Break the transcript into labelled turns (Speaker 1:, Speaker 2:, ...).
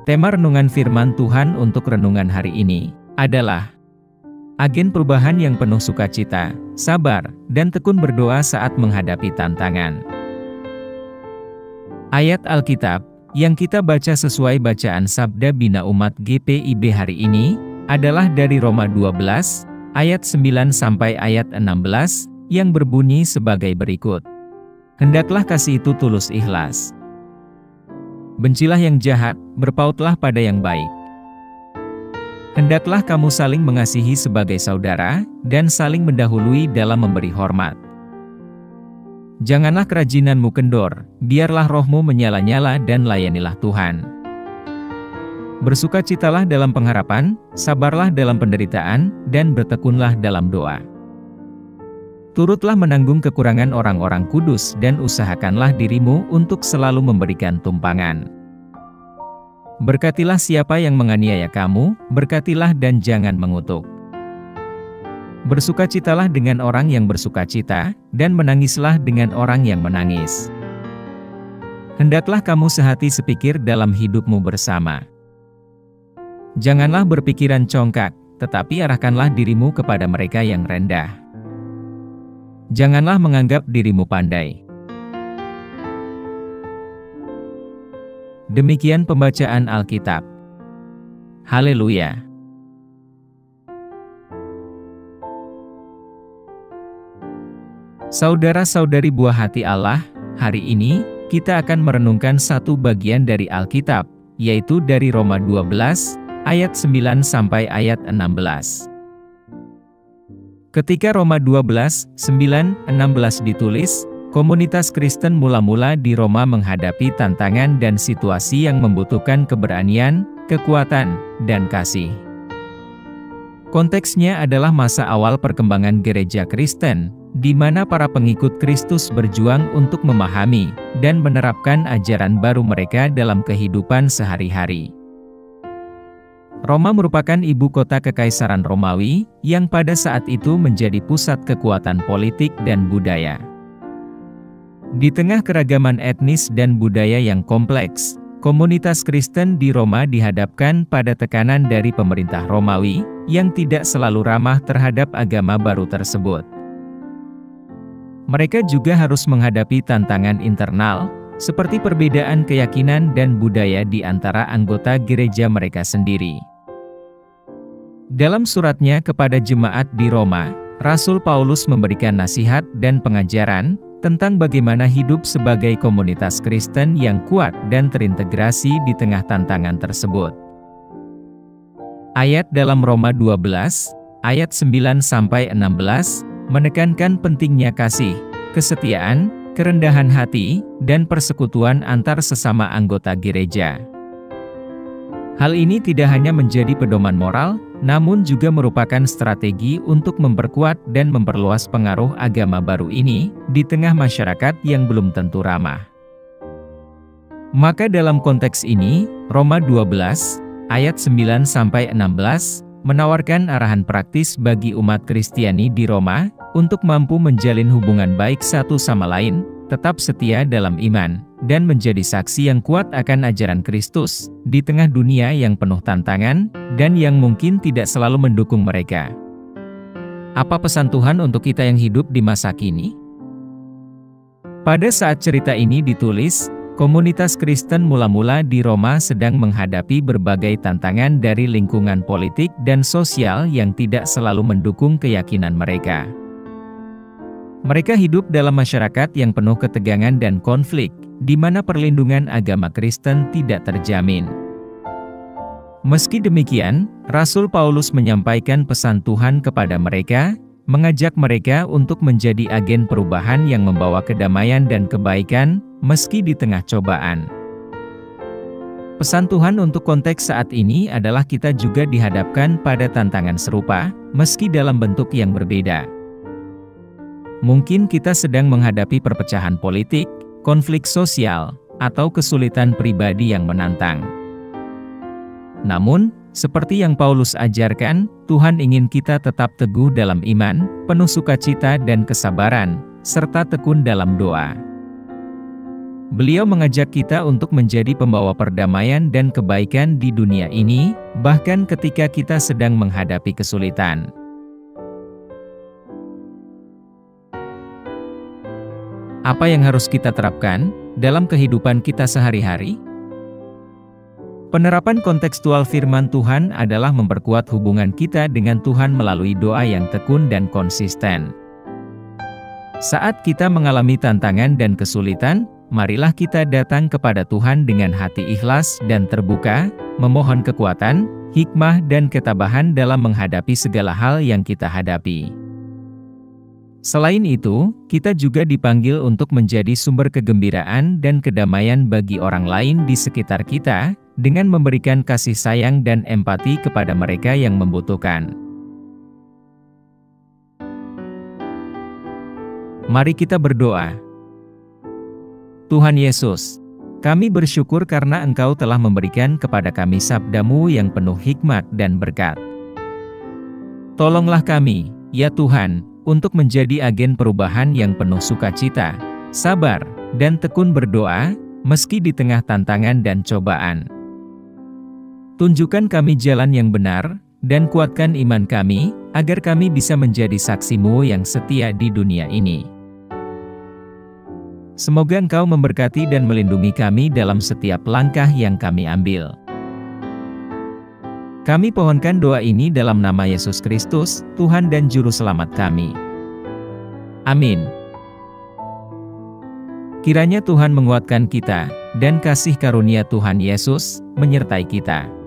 Speaker 1: Tema renungan firman Tuhan untuk renungan hari ini adalah agen perubahan yang penuh sukacita, sabar, dan tekun berdoa saat menghadapi tantangan. Ayat Alkitab yang kita baca sesuai bacaan Sabda Bina Umat GPIB hari ini adalah dari Roma 12 ayat 9 sampai ayat 16 yang berbunyi sebagai berikut. Hendaklah kasih itu tulus ikhlas. Bencilah yang jahat, berpautlah pada yang baik. Hendaklah kamu saling mengasihi sebagai saudara, dan saling mendahului dalam memberi hormat. Janganlah kerajinanmu kendor, biarlah rohmu menyala-nyala dan layanilah Tuhan. Bersukacitalah dalam pengharapan, sabarlah dalam penderitaan, dan bertekunlah dalam doa. Turutlah menanggung kekurangan orang-orang kudus dan usahakanlah dirimu untuk selalu memberikan tumpangan. Berkatilah siapa yang menganiaya kamu, berkatilah dan jangan mengutuk. Bersukacitalah dengan orang yang bersukacita, dan menangislah dengan orang yang menangis. Hendaklah kamu sehati sepikir dalam hidupmu bersama. Janganlah berpikiran congkak, tetapi arahkanlah dirimu kepada mereka yang rendah. Janganlah menganggap dirimu pandai. Demikian pembacaan Alkitab. Haleluya! Saudara-saudari buah hati Allah, hari ini kita akan merenungkan satu bagian dari Alkitab, yaitu dari Roma 12 ayat 9 sampai ayat 16. Ketika Roma 12, 9, 16 ditulis, komunitas Kristen mula-mula di Roma menghadapi tantangan dan situasi yang membutuhkan keberanian, kekuatan, dan kasih. Konteksnya adalah masa awal perkembangan gereja Kristen, di mana para pengikut Kristus berjuang untuk memahami dan menerapkan ajaran baru mereka dalam kehidupan sehari-hari. Roma merupakan ibu kota Kekaisaran Romawi, yang pada saat itu menjadi pusat kekuatan politik dan budaya. Di tengah keragaman etnis dan budaya yang kompleks, komunitas Kristen di Roma dihadapkan pada tekanan dari pemerintah Romawi, yang tidak selalu ramah terhadap agama baru tersebut. Mereka juga harus menghadapi tantangan internal, seperti perbedaan keyakinan dan budaya di antara anggota gereja mereka sendiri. Dalam suratnya kepada jemaat di Roma, Rasul Paulus memberikan nasihat dan pengajaran tentang bagaimana hidup sebagai komunitas Kristen yang kuat dan terintegrasi di tengah tantangan tersebut. Ayat dalam Roma 12, ayat 9 sampai 16 menekankan pentingnya kasih, kesetiaan, kerendahan hati, dan persekutuan antar sesama anggota gereja. Hal ini tidak hanya menjadi pedoman moral, namun juga merupakan strategi untuk memperkuat dan memperluas pengaruh agama baru ini di tengah masyarakat yang belum tentu ramah. Maka dalam konteks ini, Roma 12, ayat 9 sampai 16 menawarkan arahan praktis bagi umat Kristiani di Roma untuk mampu menjalin hubungan baik satu sama lain, tetap setia dalam iman, dan menjadi saksi yang kuat akan ajaran Kristus, di tengah dunia yang penuh tantangan, dan yang mungkin tidak selalu mendukung mereka. Apa pesan Tuhan untuk kita yang hidup di masa kini? Pada saat cerita ini ditulis, komunitas Kristen mula-mula di Roma sedang menghadapi berbagai tantangan dari lingkungan politik dan sosial yang tidak selalu mendukung keyakinan mereka. Mereka hidup dalam masyarakat yang penuh ketegangan dan konflik, di mana perlindungan agama Kristen tidak terjamin. Meski demikian, Rasul Paulus menyampaikan pesan Tuhan kepada mereka, mengajak mereka untuk menjadi agen perubahan yang membawa kedamaian dan kebaikan, meski di tengah cobaan. Pesan Tuhan untuk konteks saat ini adalah kita juga dihadapkan pada tantangan serupa, meski dalam bentuk yang berbeda. Mungkin kita sedang menghadapi perpecahan politik, konflik sosial, atau kesulitan pribadi yang menantang. Namun, seperti yang Paulus ajarkan, Tuhan ingin kita tetap teguh dalam iman, penuh sukacita dan kesabaran, serta tekun dalam doa. Beliau mengajak kita untuk menjadi pembawa perdamaian dan kebaikan di dunia ini, bahkan ketika kita sedang menghadapi kesulitan. Apa yang harus kita terapkan dalam kehidupan kita sehari-hari? Penerapan kontekstual firman Tuhan adalah memperkuat hubungan kita dengan Tuhan melalui doa yang tekun dan konsisten. Saat kita mengalami tantangan dan kesulitan, marilah kita datang kepada Tuhan dengan hati ikhlas dan terbuka, memohon kekuatan, hikmah dan ketabahan dalam menghadapi segala hal yang kita hadapi. Selain itu, kita juga dipanggil untuk menjadi sumber kegembiraan dan kedamaian bagi orang lain di sekitar kita, dengan memberikan kasih sayang dan empati kepada mereka yang membutuhkan. Mari kita berdoa. Tuhan Yesus, kami bersyukur karena Engkau telah memberikan kepada kami sabda-Mu yang penuh hikmat dan berkat. Tolonglah kami, ya Tuhan, untuk menjadi agen perubahan yang penuh sukacita, sabar, dan tekun berdoa, meski di tengah tantangan dan cobaan. Tunjukkan kami jalan yang benar, dan kuatkan iman kami, agar kami bisa menjadi saksi-Mu yang setia di dunia ini. Semoga Engkau memberkati dan melindungi kami dalam setiap langkah yang kami ambil. Kami pohonkan doa ini dalam nama Yesus Kristus, Tuhan dan Juru Selamat kami. Amin. Kiranya Tuhan menguatkan kita, dan kasih karunia Tuhan Yesus menyertai kita.